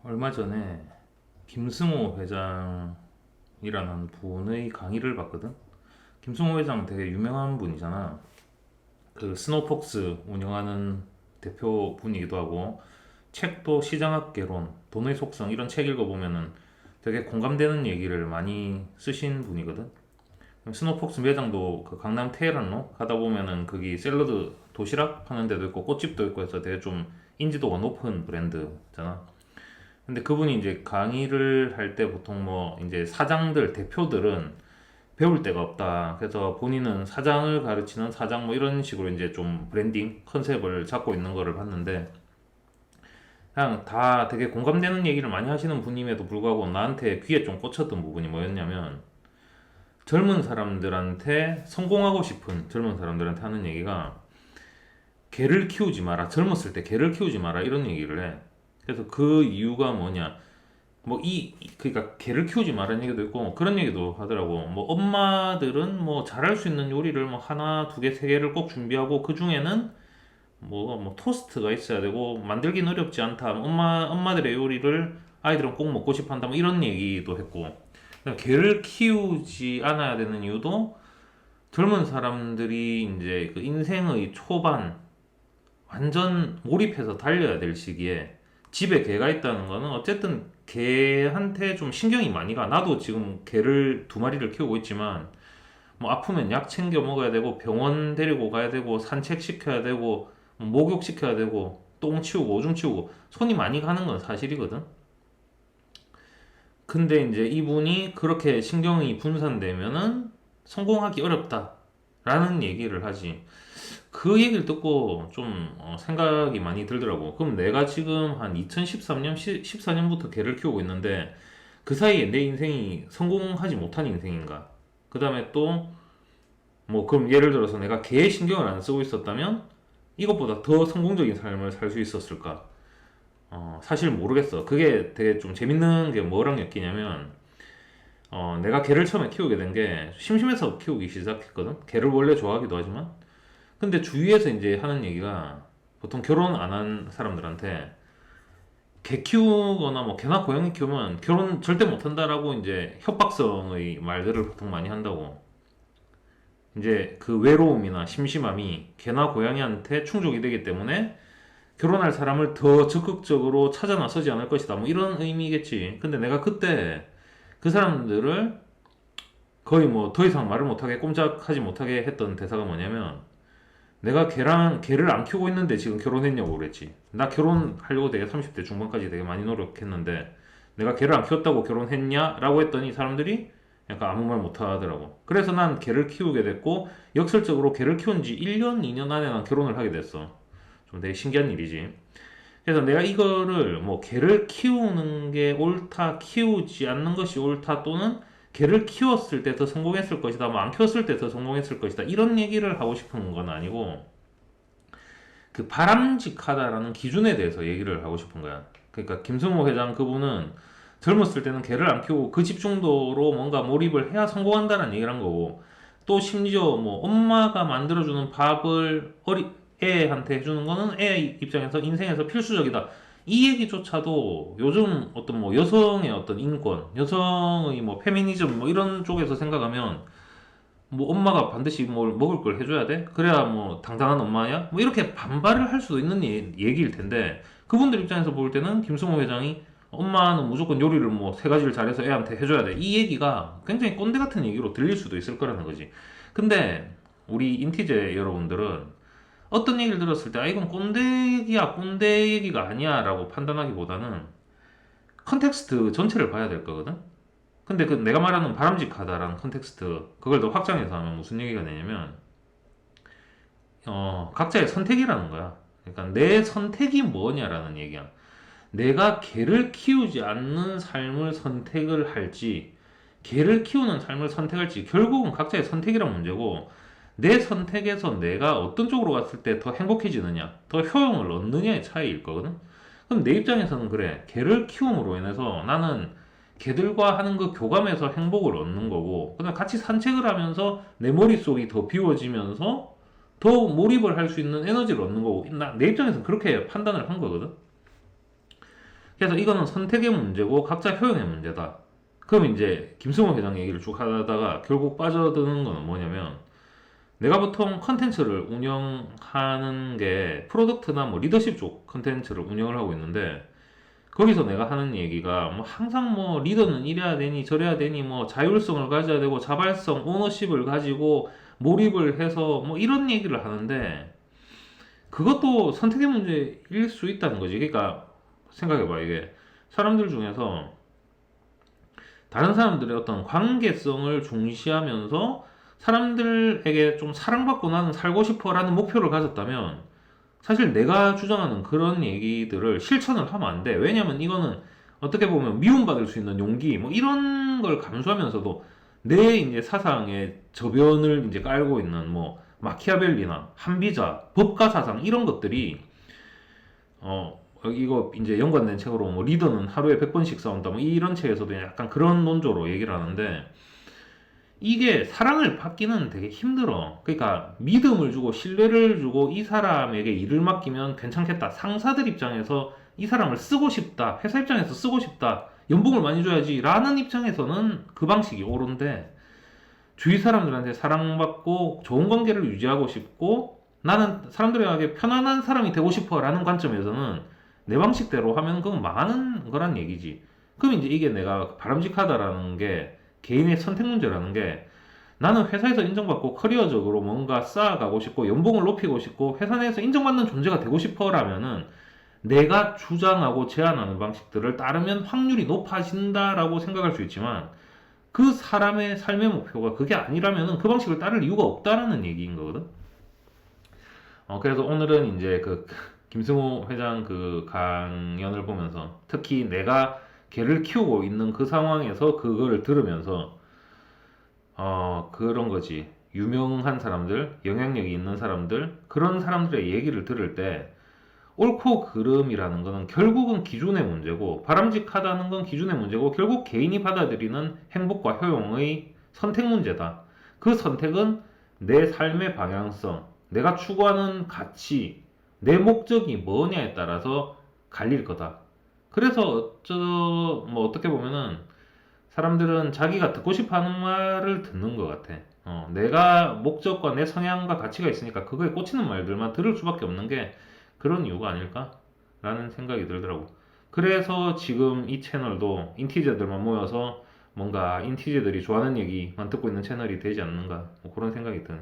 얼마 전에 김승호 회장이라는 분의 강의를 봤거든. 김승호 회장 되게 유명한 분이잖아. 그 스노폭스 운영하는 대표 분이기도 하고, 책도 시장학 개론, 돈의 속성 이런 책 읽어보면은 되게 공감되는 얘기를 많이 쓰신 분이거든. 스노폭스 매장도 그 강남 테헤란로 가다 보면은 거기 샐러드 도시락 파는 데도 있고 꽃집도 있고 해서 되게 좀 인지도가 높은 브랜드잖아. 근데 그분이 이제 강의를 할 때 보통 뭐 이제 사장들, 대표들은 배울 데가 없다. 그래서 본인은 사장을 가르치는 사장 뭐 이런 식으로 이제 좀 브랜딩 컨셉을 잡고 있는 거를 봤는데, 그냥 다 되게 공감되는 얘기를 많이 하시는 분임에도 불구하고 나한테 귀에 좀 꽂혔던 부분이 뭐였냐면, 젊은 사람들한테 성공하고 싶은 젊은 사람들한테 하는 얘기가 개를 키우지 마라. 젊었을 때 개를 키우지 마라. 이런 얘기를 해. 그래서 그 이유가 뭐냐. 뭐 그러니까 개를 키우지 말라는 얘기도 있고 그런 얘기도 하더라고. 뭐 엄마들은 뭐 잘할 수 있는 요리를 뭐 하나, 두 개, 세 개를 꼭 준비하고 그 중에는 뭐 토스트가 있어야 되고 만들긴 어렵지 않다. 엄마들의 요리를 아이들은 꼭 먹고 싶어 한다. 뭐 이런 얘기도 했고. 그러니까 개를 키우지 않아야 되는 이유도 젊은 사람들이 이제 그 인생의 초반 완전 몰입해서 달려야 될 시기에 집에 개가 있다는 거는 어쨌든 개한테 좀 신경이 많이 가. 나도 지금 개를 두 마리를 키우고 있지만 뭐 아프면 약 챙겨 먹어야 되고 병원 데리고 가야 되고 산책 시켜야 되고 목욕 시켜야 되고 똥 치우고 오줌 치우고 손이 많이 가는 건 사실이거든. 근데 이제 이분이 그렇게 신경이 분산되면은 성공하기 어렵다라는 얘기를 하지. 그 얘기를 듣고 좀 생각이 많이 들더라고. 그럼 내가 지금 한 2013년, 14년부터 개를 키우고 있는데 그 사이에 내 인생이 성공하지 못한 인생인가? 그 다음에 또 뭐 그럼 예를 들어서 내가 개에 신경을 안 쓰고 있었다면 이것보다 더 성공적인 삶을 살 수 있었을까? 사실 모르겠어. 그게 되게 좀 재밌는 게 뭐랑 엮이냐면 내가 개를 처음에 키우게 된 게 심심해서 키우기 시작했거든. 개를 원래 좋아하기도 하지만 근데 주위에서 이제 하는 얘기가 보통 결혼 안 한 사람들한테 개 키우거나 뭐 개나 고양이 키우면 결혼 절대 못 한다라고 이제 협박성의 말들을 보통 많이 한다고. 이제 그 외로움이나 심심함이 개나 고양이한테 충족이 되기 때문에 결혼할 사람을 더 적극적으로 찾아 나서지 않을 것이다. 뭐 이런 의미겠지. 근데 내가 그때 그 사람들을 거의 뭐 더 이상 말을 못하게 꼼짝하지 못하게 했던 대사가 뭐냐면 내가 걔를 안 키우고 있는데 지금 결혼했냐고 그랬지. 나 결혼하려고 되게 30대 중반까지 되게 많이 노력했는데 내가 걔를 안 키웠다고 결혼했냐? 라고 했더니 사람들이 약간 아무 말 못 하더라고. 그래서 난 걔를 키우게 됐고 역설적으로 걔를 키운 지 1년, 2년 안에 난 결혼을 하게 됐어. 좀 되게 신기한 일이지. 그래서 내가 이거를 뭐 개를 키우는 게 옳다, 키우지 않는 것이 옳다 또는 개를 키웠을 때 더 성공했을 것이다, 뭐 안 키웠을 때 더 성공했을 것이다 이런 얘기를 하고 싶은 건 아니고 그 바람직하다라는 기준에 대해서 얘기를 하고 싶은 거야. 그러니까 김승호 회장 그분은 젊었을 때는 개를 안 키우고 그 집중도로 뭔가 몰입을 해야 성공한다는 얘기를 한 거고 또 심지어 뭐 엄마가 만들어주는 밥을 애한테 해주는 거는 애 입장에서 인생에서 필수적이다. 이 얘기조차도 요즘 어떤 뭐 여성의 어떤 인권, 여성의 뭐 페미니즘 뭐 이런 쪽에서 생각하면 뭐 엄마가 반드시 뭘 먹을 걸 해줘야 돼? 그래야 뭐 당당한 엄마야? 뭐 이렇게 반발을 할 수도 있는 얘기일 텐데 그분들 입장에서 볼 때는 김승호 회장이 엄마는 무조건 요리를 뭐 세 가지를 잘해서 애한테 해줘야 돼. 이 얘기가 굉장히 꼰대 같은 얘기로 들릴 수도 있을 거라는 거지. 근데 우리 인티제 여러분들은 어떤 얘기를 들었을 때, 아, 이건 꼰대 얘기야, 꼰대 얘기가 아니야, 라고 판단하기보다는 컨텍스트 전체를 봐야 될 거거든? 근데 그 내가 말하는 바람직하다라는 컨텍스트, 그걸 더 확장해서 하면 무슨 얘기가 되냐면, 각자의 선택이라는 거야. 그러니까 내 선택이 뭐냐라는 얘기야. 내가 개를 키우지 않는 삶을 선택을 할지, 개를 키우는 삶을 선택할지, 결국은 각자의 선택이란 문제고, 내 선택에서 내가 어떤 쪽으로 갔을 때 더 행복해지느냐, 더 효용을 얻느냐의 차이일 거거든? 그럼 내 입장에서는 그래. 개를 키움으로 인해서 나는 개들과 하는 그 교감에서 행복을 얻는 거고, 그다음 같이 산책을 하면서 내 머릿속이 더 비워지면서 더 몰입을 할 수 있는 에너지를 얻는 거고, 내 입장에서는 그렇게 판단을 한 거거든? 그래서 이거는 선택의 문제고 각자 효용의 문제다. 그럼 이제 김승호 회장 얘기를 쭉 하다가 결국 빠져드는 거는 뭐냐면, 내가 보통 컨텐츠를 운영하는 게 프로덕트나 뭐 리더십 쪽 컨텐츠를 운영을 하고 있는데, 거기서 내가 하는 얘기가 뭐 항상 뭐 리더는 이래야 되니 저래야 되니 뭐 자율성을 가져야 되고 자발성, 오너십을 가지고 몰입을 해서 뭐 이런 얘기를 하는데, 그것도 선택의 문제일 수 있다는 거지. 그러니까 생각해봐. 이게 사람들 중에서 다른 사람들의 어떤 관계성을 중시하면서 사람들에게 좀 사랑받고 나는 살고 싶어라는 목표를 가졌다면, 사실 내가 주장하는 그런 얘기들을 실천을 하면 안 돼. 왜냐면 이거는 어떻게 보면 미움받을 수 있는 용기, 뭐 이런 걸 감수하면서도 내 이제 사상의 저변을 이제 깔고 있는 뭐 마키아벨리나 한비자, 법가 사상 이런 것들이 이거 이제 연관된 책으로 뭐 리더는 하루에 100번씩 싸운다 뭐 이런 책에서도 약간 그런 논조로 얘기를 하는데, 이게 사랑을 받기는 되게 힘들어. 그러니까 믿음을 주고 신뢰를 주고 이 사람에게 일을 맡기면 괜찮겠다. 상사들 입장에서 이 사람을 쓰고 싶다. 회사 입장에서 쓰고 싶다. 연봉을 많이 줘야지. 라는 입장에서는 그 방식이 옳은데, 주위 사람들한테 사랑받고 좋은 관계를 유지하고 싶고 나는 사람들에게 편안한 사람이 되고 싶어 라는 관점에서는 내 방식대로 하면 그건 망하는 거란 얘기지. 그럼 이제 이게 내가 바람직하다라는 게 개인의 선택 문제라는 게, 나는 회사에서 인정받고 커리어적으로 뭔가 쌓아가고 싶고 연봉을 높이고 싶고 회사 내에서 인정받는 존재가 되고 싶어 라면은 내가 주장하고 제안하는 방식들을 따르면 확률이 높아진다라고 생각할 수 있지만, 그 사람의 삶의 목표가 그게 아니라면은 그 방식을 따를 이유가 없다라는 얘기인 거거든. 그래서 오늘은 이제 그 김승호 회장 그 강연을 보면서 특히 내가 개를 키우고 있는 그 상황에서 그거를 들으면서 그런 거지. 유명한 사람들, 영향력이 있는 사람들, 그런 사람들의 얘기를 들을 때 옳고 그름이라는 거는 결국은 기준의 문제고, 바람직하다는 건 기준의 문제고, 결국 개인이 받아들이는 행복과 효용의 선택 문제다. 그 선택은 내 삶의 방향성, 내가 추구하는 가치, 내 목적이 뭐냐에 따라서 갈릴 거다. 그래서 뭐 어떻게 보면은 사람들은 자기가 듣고 싶어 하는 말을 듣는 것 같아. 내가 목적과 내 성향과 가치가 있으니까 그거에 꽂히는 말들만 들을 수밖에 없는 게 그런 이유가 아닐까라는 생각이 들더라고. 그래서 지금 이 채널도 인티저들만 모여서 뭔가 인티저들이 좋아하는 얘기만 듣고 있는 채널이 되지 않는가, 뭐 그런 생각이 드네.